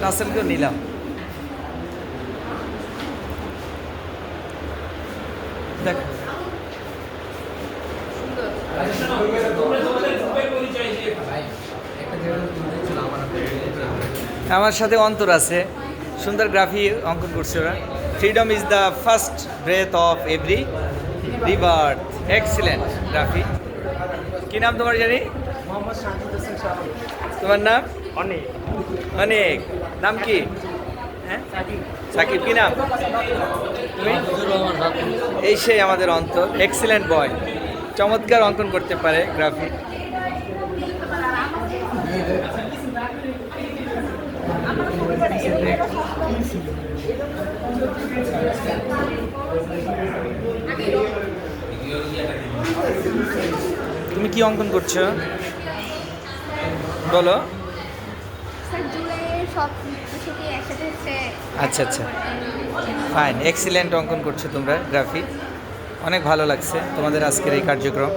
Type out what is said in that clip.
রাসেলকেও নিলাম। দেখ আমার সাথে অন্তর আছে, সুন্দর গ্রাফি অঙ্কন করছে ওরা। Freedom is the first breath of every rebirth. Excellent graffiti. কি নাম তোমার জানি? তোমার নাম? অনেক অনেক। নাম কি? হ্যাঁ সাকিব। কি নাম তুমি? এই সেই আমাদের অন্তর। এক্সিলেন্ট বয়, চমৎকার অঙ্কন করতে পারে গ্রাফি। তুমি কি অঙ্কন করছো বলো? আচ্ছা আচ্ছা, ফাইন। এক্সিলেন্ট অঙ্কন করছো তোমরা গ্রাফি। অনেক ভালো লাগছে তোমাদের আজকের এই কার্যক্রম।